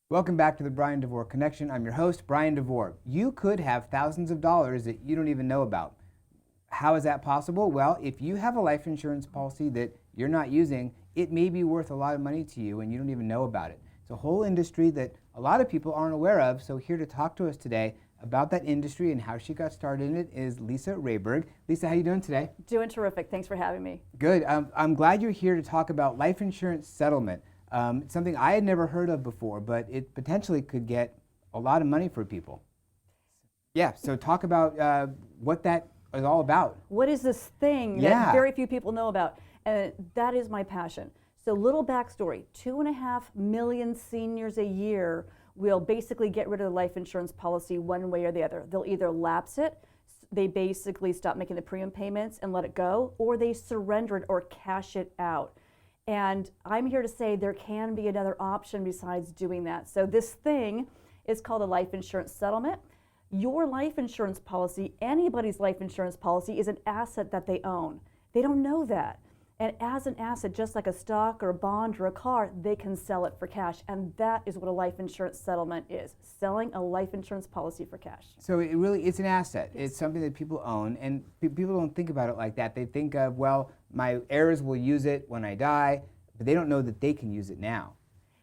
Welcome back to the Bryan Devore Connection. I'm your host, Bryan Devore. You could have thousands of dollars that you don't even know about. How is that possible? Well, if you have a life insurance policy that you're not using, it may be worth a lot of money to you and you don't even know about it. It's a whole industry that a lot of people aren't aware of, so here to talk to us today about that industry and how she got started in it is Lisa Rehburg. Lisa, how are you doing today? Doing terrific. Thanks for having me. Good. I'm glad you're here to talk about life insurance settlement. It's something I had never heard of before, but it potentially could get a lot of money for people. Yeah, so talk about what that is all about. What is this thing that very few people know about? And that is my passion. So little backstory, 2.5 million seniors a year will basically get rid of the life insurance policy one way or the other. They'll either lapse it, they basically stop making the premium payments and let it go, or they surrender it or cash it out. And I'm here to say there can be another option besides doing that. So this thing is called a life insurance settlement. Your life insurance policy, anybody's life insurance policy, is an asset that they own. They don't know that. And as an asset, just like a stock or a bond or a car, they can sell it for cash. And that is what a life insurance settlement is, selling a life insurance policy for cash. So it's an asset. Yes. It's something that people own, and people don't think about it like that. They think of, well, my heirs will use it when I die, but they don't know that they can use it now.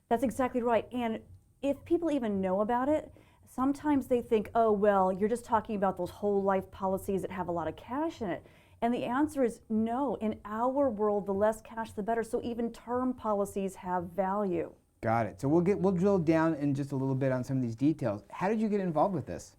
That's exactly right. And if people even know about it, sometimes they think, oh, well, you're just talking about those whole life policies that have a lot of cash in it. And the answer is no. In our world, the less cash, the better. So even term policies have value. Got it. So we'll drill down in just a little bit on some of these details. How did you get involved with this?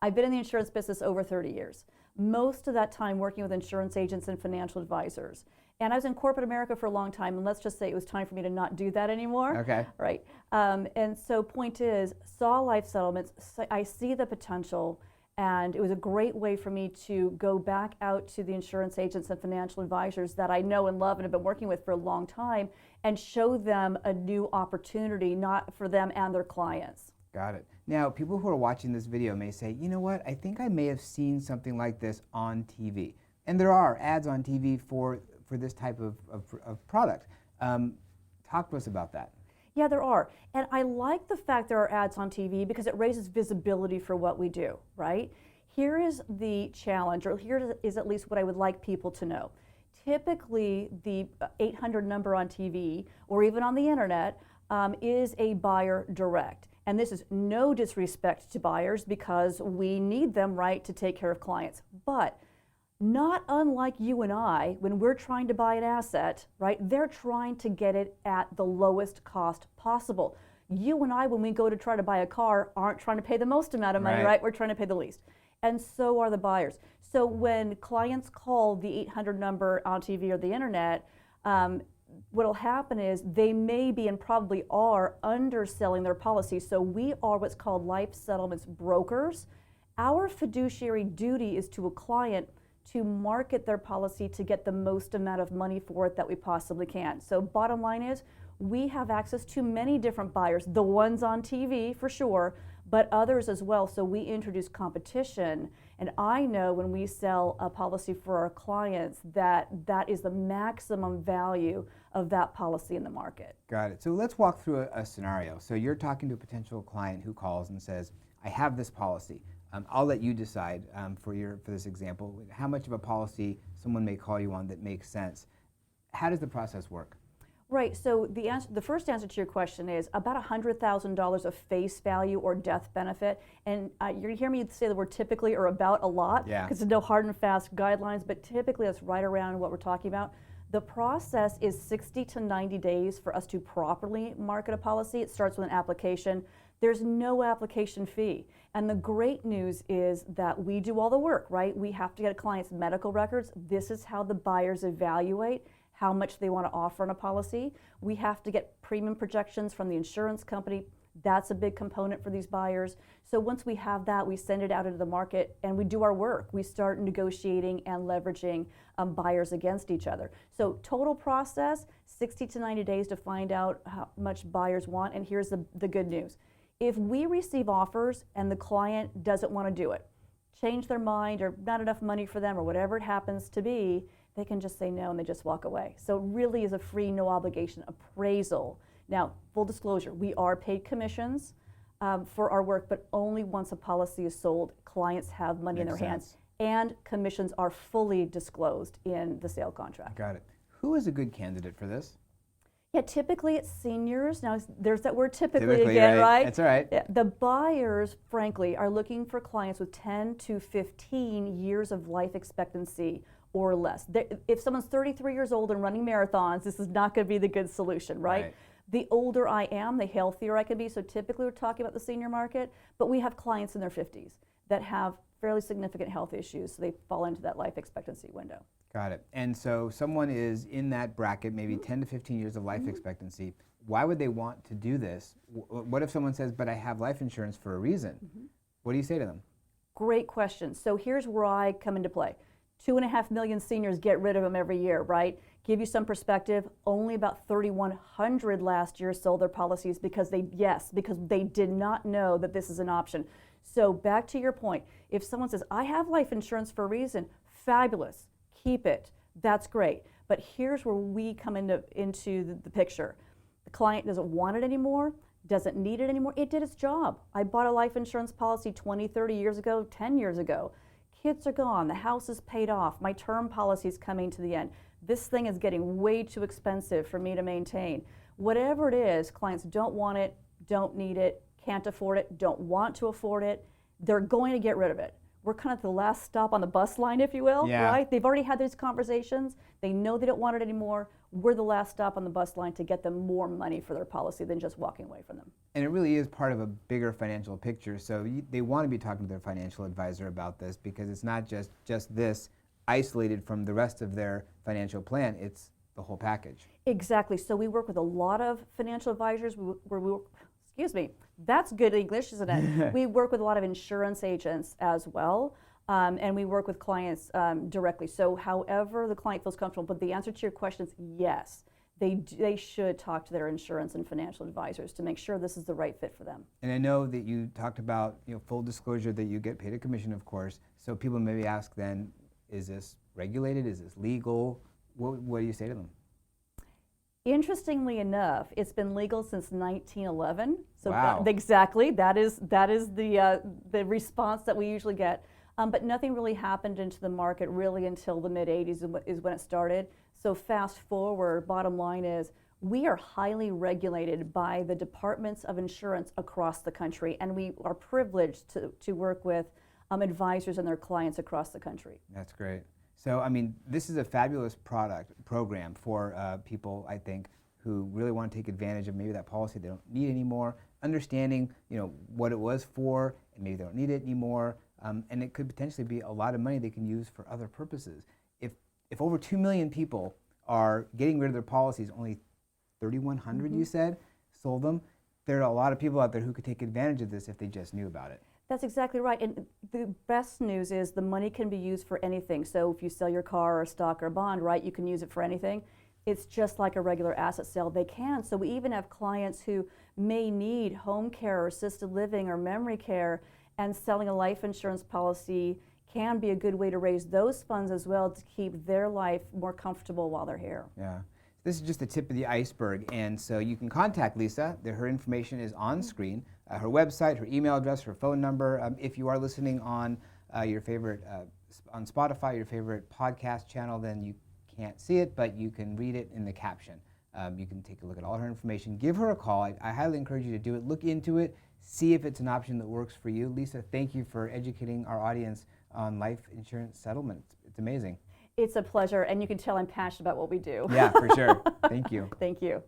I've been in the insurance business over 30 years. Most of that time working with insurance agents and financial advisors. And I was in corporate America for a long time, and let's just say it was time for me to not do that anymore. Okay. Right. And so point is, saw life settlements, I see the potential, and it was a great way for me to go back out to the insurance agents and financial advisors that I know and love and have been working with for a long time and show them a new opportunity, not for them and their clients. Got it. Now, people who are watching this video may say, you know what, I think I may have seen something like this on TV. And there are ads on TV for this type of product. Talk to us about that. Yeah, there are. And I like the fact there are ads on TV because it raises visibility for what we do, right? Here is the challenge, or here is at least what I would like people to know. Typically, the 800 number on TV or even on the internet is a buyer direct. And this is no disrespect to buyers because we need them, right, to take care of clients. But not unlike you and I, when we're trying to buy an asset, right, they're trying to get it at the lowest cost possible. You and I, when we go to try to buy a car, aren't trying to pay the most amount of money, right? We're trying to pay the least. And so are the buyers. So when clients call the 800 number on TV or the internet, what will happen is they may be and probably are underselling their policy. So we are what's called life settlements brokers. Our fiduciary duty is to a client to market their policy to get the most amount of money for it that we possibly can. So bottom line is, we have access to many different buyers, the ones on TV for sure, but others as well. So we introduce competition, and I know when we sell a policy for our clients that that is the maximum value of that policy in the market. Got it. So let's walk through a scenario. So you're talking to a potential client who calls and says, I have this policy. I'll let you decide for this example how much of a policy someone may call you on that makes sense. How does the process work? Right. So the first answer to your question is about $100,000 of face value or death benefit. And you're going to hear me say the word typically or about a lot because there's no hard and fast guidelines, but typically that's right around what we're talking about. The process is 60 to 90 days for us to properly market a policy. It starts with an application. There's no application fee. And the great news is that we do all the work, right? We have to get a client's medical records. This is how the buyers evaluate how much they want to offer on a policy. We have to get premium projections from the insurance company. That's a big component for these buyers. So once we have that, we send it out into the market and we do our work. We start negotiating and leveraging buyers against each other. So total process, 60 to 90 days to find out how much buyers want. And here's the good news. If we receive offers and the client doesn't want to do it, change their mind or not enough money for them or whatever it happens to be, they can just say no and they just walk away. So it really is a free, no obligation appraisal Now, full disclosure, we are paid commissions for our work, but only once a policy is sold, clients have money in their hands. And commissions are fully disclosed in the sale contract. Got it. Who is a good candidate for this? Yeah, typically it's seniors. Now, there's that word typically again, right? right? That's all right. Yeah, the buyers, frankly, are looking for clients with 10 to 15 years of life expectancy or less. If someone's 33 years old and running marathons, this is not going to be the good solution, right? The older I am, the healthier I can be. So typically we're talking about the senior market, but we have clients in their 50s that have fairly significant health issues, so they fall into that life expectancy window. Got it. And so someone is in that bracket, maybe 10 to 15 years of life expectancy. Why would they want to do this? What if someone says, but I have life insurance for a reason? What do you say to them? Great question. So here's where I come into play. 2.5 million seniors get rid of them every year, right? Give you some perspective, only about 3,100 last year sold their policies because they did not know that this is an option. So back to your point, if someone says, I have life insurance for a reason, fabulous, keep it, that's great. But here's where we come into the picture. The client doesn't want it anymore, doesn't need it anymore. It did its job. I bought a life insurance policy 20, 30 years ago, 10 years ago. Kids are gone, the house is paid off, my term policy is coming to the end. This thing is getting way too expensive for me to maintain. Whatever it is, clients don't want it, don't need it, can't afford it, don't want to afford it, they're going to get rid of it. We're kind of the last stop on the bus line, if you will, right? They've already had these conversations. They know they don't want it anymore. We're the last stop on the bus line to get them more money for their policy than just walking away from them. And it really is part of a bigger financial picture. So they want to be talking to their financial advisor about this because it's not just this isolated from the rest of their financial plan. It's the whole package. Exactly. So we work with a lot of financial advisors. Excuse me, that's good English, isn't it? We work with a lot of insurance agents as well, and we work with clients directly. So however the client feels comfortable, but the answer to your question is yes, they should talk to their insurance and financial advisors to make sure this is the right fit for them. And I know that you talked about full disclosure that you get paid a commission, of course, so people maybe ask then, is this regulated, is this legal? What do you say to them? Interestingly enough, it's been legal since 1911. So wow. Exactly, that is the response that we usually get. But nothing really happened into the market really until the mid-'80s is when it started. So fast forward, bottom line is we are highly regulated by the departments of insurance across the country, and we are privileged to work with advisors and their clients across the country. That's great. So, I mean, this is a fabulous program for people, I think, who really want to take advantage of maybe that policy they don't need anymore, understanding, what it was for, and maybe they don't need it anymore, and it could potentially be a lot of money they can use for other purposes. If over 2 million people are getting rid of their policies, only 3,100, you said, sold them, there are a lot of people out there who could take advantage of this if they just knew about it. That's exactly right. And the best news is the money can be used for anything. So if you sell your car or stock or bond, right, you can use it for anything. It's just like a regular asset sale. They can. So we even have clients who may need home care or assisted living or memory care, and selling a life insurance policy can be a good way to raise those funds as well to keep their life more comfortable while they're here. Yeah. This is just the tip of the iceberg, and so you can contact Lisa. Her information is on screen. Her website, her email address, her phone number. If you are listening on your favorite, on Spotify, your favorite podcast channel, then you can't see it, but you can read it in the caption. You can take a look at all her information. Give her a call. I highly encourage you to do it. Look into it. See if it's an option that works for you. Lisa, thank you for educating our audience on life insurance settlement. It's amazing. It's a pleasure, and you can tell I'm passionate about what we do. Yeah, for sure. Thank you. Thank you.